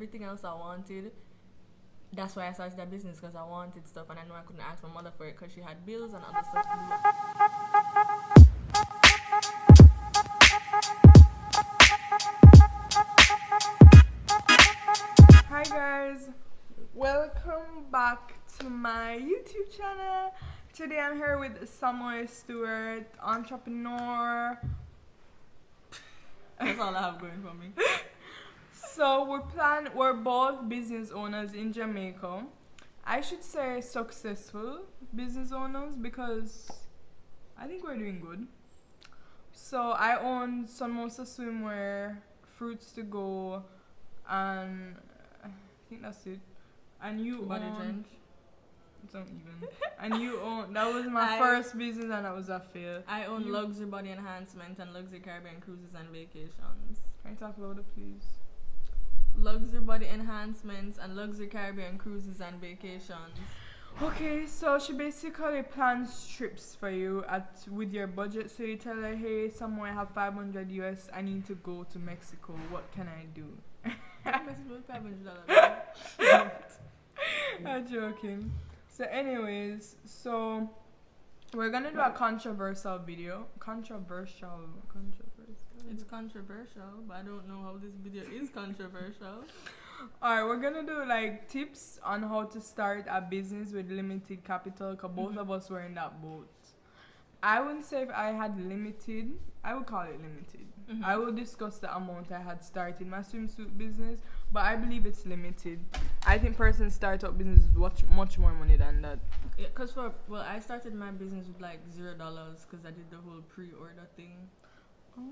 everything else I wanted. That's why I started that business, because I wanted stuff and I knew I couldn't ask my mother for it because she had bills and other stuff to do. Hi guys, welcome back to my YouTube channel. Today I'm here with Siamoy Stewart, entrepreneur. That's all I have going for me. So we're both business owners in Jamaica. I should say successful business owners because I think we're doing good. So I own Sunmosa Swimwear, Fruits to Go, and I think that's it. And you Body own. Drench. It's not even. And you own. That was my first business, and that was a fail. I own Luxury Body Enhancement and Luxury Caribbean Cruises and Vacations. Can you talk louder, please? Luxury Body Enhancements and Luxury Caribbean Cruises and Vacations. Okay, so she basically plans trips for you with your budget. So you tell her, hey, somewhere I have 500 US. I need to go to Mexico. What can I do? Mexico with $500. I'm joking. So anyways, so we're gonna do a controversial video. Controversial. It's controversial, but I don't know how this video is controversial. Alright, we're gonna do like tips on how to start a business with limited capital, because both of us were in that boat. I wouldn't say if I had limited, I would call it limited. I will discuss the amount I had started my swimsuit business, but I believe it's limited. I think person start up business with much more money than that. Yeah, I started my business with like $0 because I did the whole pre-order thing. Oh,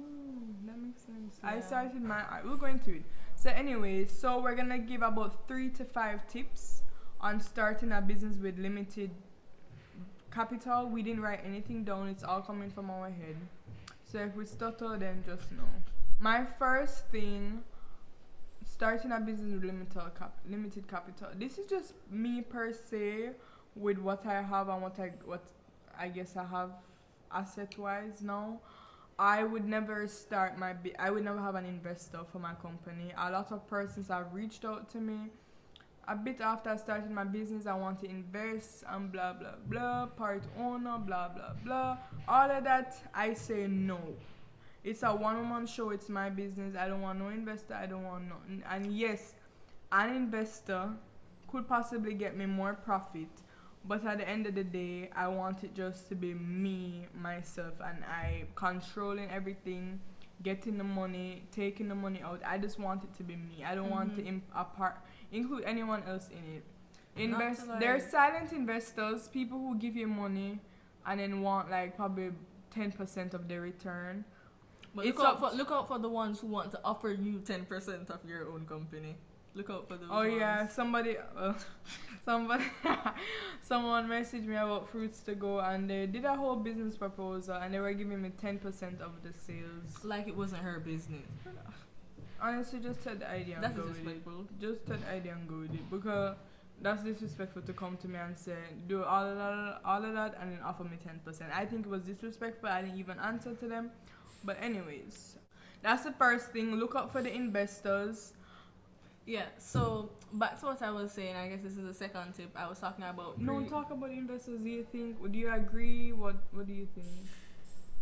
that makes sense. Yeah. I started we'll go into it. So anyways, so we're gonna give about 3 to 5 tips on starting a business with limited capital. We didn't write anything down, it's all coming from our head. So if we stutter, then just know. My first thing, starting a business with limited capital. This is just me per se with what I have and what I guess I have asset wise now. I would never I would never have an investor for my company. A lot of persons have reached out to me. A bit after I started my business, I want to invest and blah blah blah, part owner, blah blah blah. All of that, I say no. It's a one-woman show, it's my business. I don't want no investor, I don't want nothing. And yes, an investor could possibly get me more profit, but at the end of the day, I want it just to be me, myself, and I controlling everything, getting the money, taking the money out. I just want it to be me. I don't want to include anyone else in it. There's silent investors, people who give you money and then want like probably 10% of their return. But look out for the ones who want to offer you 10% of your own company. Look out for those ones. Yeah, someone messaged me about Fruits to Go, and they did a whole business proposal, and they were giving me 10% of the sales. Like it wasn't her business. Honestly, just take the idea and That's go with it. disrespectful. Just take the idea and go with it, because that's disrespectful to come to me and say do all of that and then offer me 10%. I think it was disrespectful. I didn't even answer to them. But anyways, that's the first thing. Look out for the investors. Yeah, so back to what I was saying, I guess this is the second tip. I was talking about Talk about investors. Do you agree? What do you think?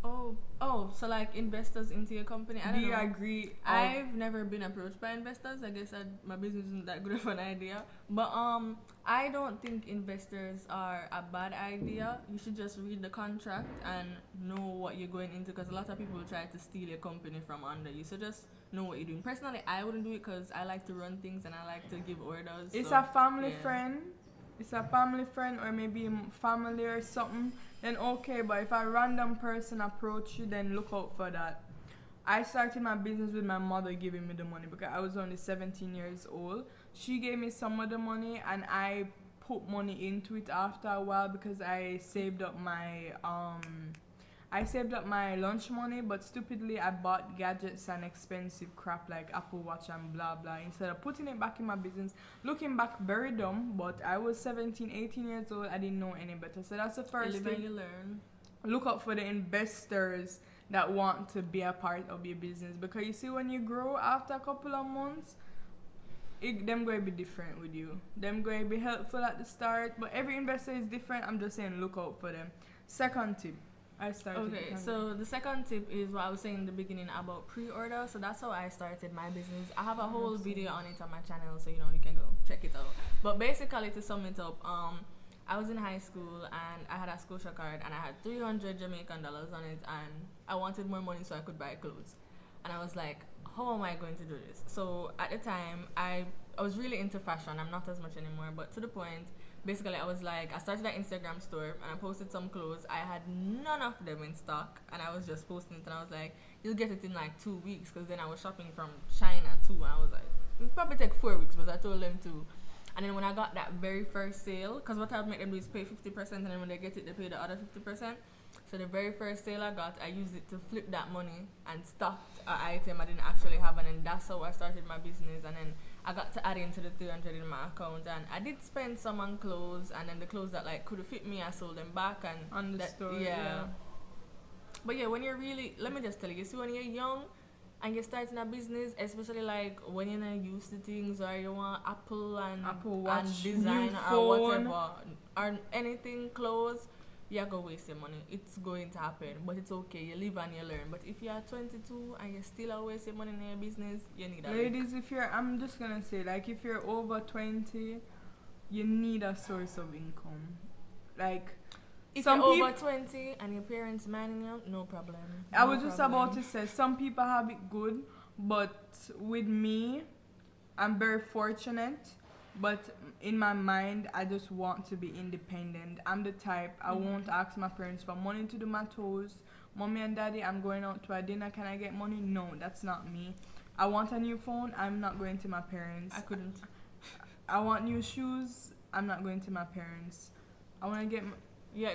So like investors into your company. I don't know. Do you agree? I've never been approached by investors. I guess my business isn't that good of an idea. But I don't think investors are a bad idea. You should just read the contract and know what you're going into, because a lot of people will try to steal your company from under you. So just know what you're doing. Personally, I wouldn't do it because I like to run things and I like to give orders. It's a family friend. It's a family friend or maybe family or something, then okay. But if a random person approach you, then look out for that. I started my business with my mother giving me the money because I was only 17 years old. She gave me some of the money and I put money into it after a while because I saved up my lunch money, but stupidly I bought gadgets and expensive crap like Apple Watch and blah blah instead of putting it back in my business. Looking back, very dumb, but I was 17, 18 years old. I didn't know any better. So that's the first thing. You learn. Look out for the investors that want to be a part of your business, because you see when you grow after a couple of months, them going to be different with you. Them going to be helpful at the start, but every investor is different. I'm just saying look out for them. Second tip. I started. Okay, so the second tip is what I was saying in the beginning about pre-order. So that's how I started my business. I have a whole video on it on my channel, so you can go check it out. But basically, to sum it up, I was in high school and I had a Scotia card and I had 300 Jamaican dollars on it, and I wanted more money so I could buy clothes. And I was like, how am I going to do this? So at the time, I was really into fashion. I'm not as much anymore, but to the point. Basically, I was like, I started an Instagram store and I posted some clothes. I had none of them in stock and I was just posting it, and I was like, you'll get it in like 2 weeks, because then I was shopping from China too, and I was like, it'll probably take 4 weeks, but I told them to. And then when I got that very first sale, because what I would make them do is pay 50%, and then when they get it, they pay the other 50%. So the very first sale I got, I used it to flip that money and stocked an item I didn't actually have, and then that's how I started my business. And then I got to add into the 300 in my account, and I did spend some on clothes, and then the clothes that like could fit me, I sold them back. And on the store, yeah. But yeah, when you're really, let me just tell you, see, when you're young and you're starting a business, especially like when you're not used to things, or you want Apple Watch, and design new or phone, whatever, or anything, clothes, you're going to waste your money. It's going to happen, but it's okay. You live and you learn. But if you're 22 and you still are wasting money in your business, you need a ladies, I'm just going to say, like, if you're over 20, you need a source of income. Like, if you're over 20 and your parents minding you, no problem. I was just about to say, some people have it good, but with me, I'm very fortunate. But in my mind, I just want to be independent. I'm the type, I won't ask my parents for money to do my toes. Mommy and daddy, I'm going out to a dinner, can I get money? No, that's not me. I want a new phone, I'm not going to my parents. I couldn't. I want new shoes, I'm not going to my parents. I want to get...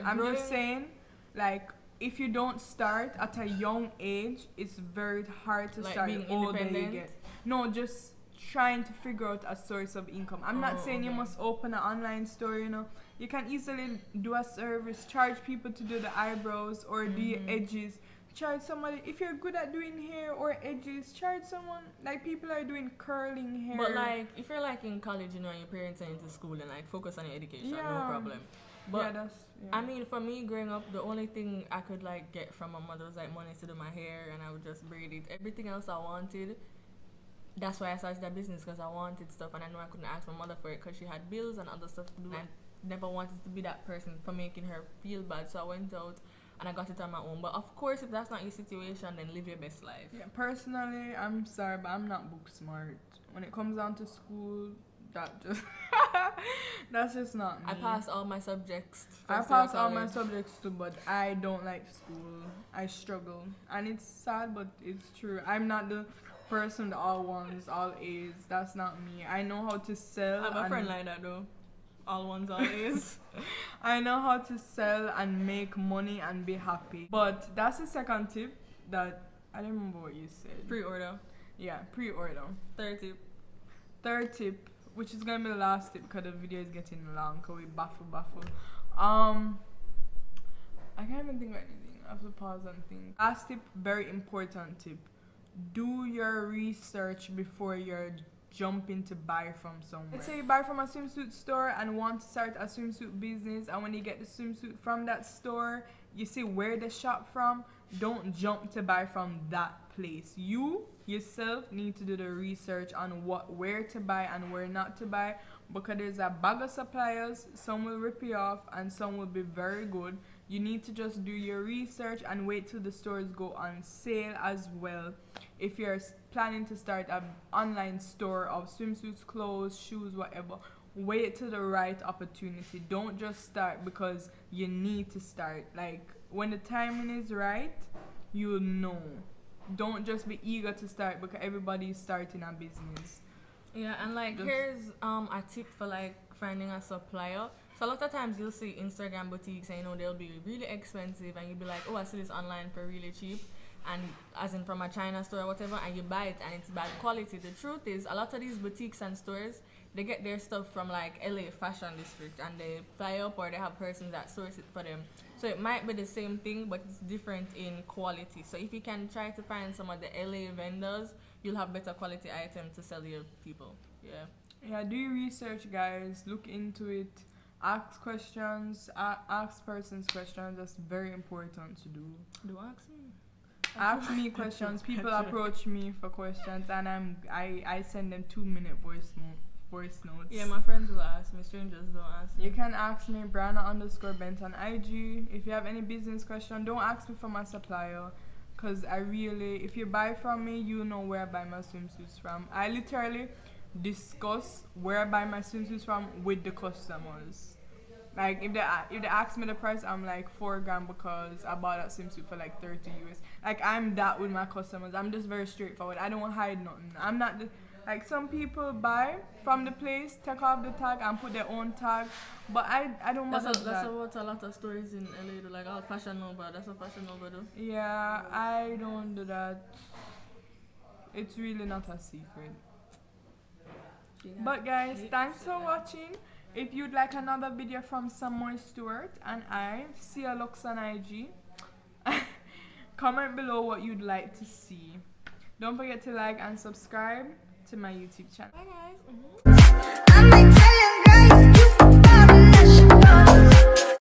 I'm growing, just saying, like, if you don't start at a young age, it's very hard to like start being the older you independent. get. No, just trying to figure out a source of income. I'm not saying you must open an online store, You can easily do a service, charge people to do the eyebrows or the edges. Charge somebody, if you're good at doing hair or edges, charge someone, like people are doing curling hair. But like, if you're like in college, and your parents are into school, and like focus on your education, no problem. But I mean, for me growing up, the only thing I could like get from my mother was like money to do my hair, and I would just braid it. Everything else I wanted. That's why I started that business, because I wanted stuff, and I know I couldn't ask my mother for it because she had bills and other stuff to do. I never wanted to be that person for making her feel bad, so I went out and I got it on my own. But of course, if that's not your situation, then live your best life. Yeah, personally, I'm sorry, but I'm not book smart. When it comes down to school, that's just not me. I passed all my subjects. I passed all my subjects too, but I don't like school. I struggle, and it's sad, but it's true. I'm not the person with all ones, all A's. That's not me. I know how to sell. I have a friend like that though. All ones, all A's. I know how to sell and make money and be happy. But that's the second tip that I don't remember what you said. Pre-order. Yeah, pre-order. Third tip, which is gonna be the last tip because the video is getting long. Cause we baffle. I can't even think of anything. I have to pause and think. Last tip, very important tip. Do your research before you're jumping to buy from somewhere. Let's say you buy from a swimsuit store and want to start a swimsuit business, and when you get the swimsuit from that store, you see where they shop from. Don't jump to buy from that place. You yourself need to do the research on where to buy and where not to buy, because there's a bag of suppliers. Some will rip you off and some will be very good. You need to just do your research and wait till the stores go on sale as well. If you're planning to start an online store of swimsuits, clothes, shoes, whatever, wait till the right opportunity. Don't just start because you need to start. Like, when the timing is right, you'll know. Don't just be eager to start because everybody's starting a business. Yeah, and like, here's a tip for like finding a supplier. So a lot of times you'll see Instagram boutiques and they'll be really expensive, and you'll be like, oh, I see this online for really cheap, and as in from a China store or whatever, and you buy it and it's bad quality. The truth is, a lot of these boutiques and stores, they get their stuff from like LA Fashion District, and they fly up or they have persons that source it for them. So it might be the same thing, but it's different in quality. So if you can try to find some of the LA vendors, you'll have better quality items to sell your people. Yeah. Yeah, do your research, guys. Look into it. Ask questions. Ask persons questions. That's very important to do. Do ask me. Ask me questions. People approach me for questions, and I send them 2-minute voice notes. Yeah, my friends will ask me. Strangers don't ask me. You can ask me Brianna_Bent on IG. If you have any business question, don't ask me for my supplier. Cause if you buy from me, you know where I buy my swimsuits from. I literally discuss where I buy my swimsuits from with the customers. Like if they ask me the price, I'm like $4 because I bought that swimsuit for like 30 US. Like I'm that with my customers. I'm just very straightforward. I don't hide nothing. I'm not like some people buy from the place, take off the tag and put their own tag. But I don't That's bother that. what a lot of stories in LA do. Like Fashion Nova. That's what Fashion Nova do. Yeah, I don't do that. It's really not a secret. But guys, thanks for watching. If you'd like another video from Siamoy Stewart and I, Siamoy on IG, comment below what you'd like to see. Don't forget to like and subscribe to my YouTube channel. Bye guys.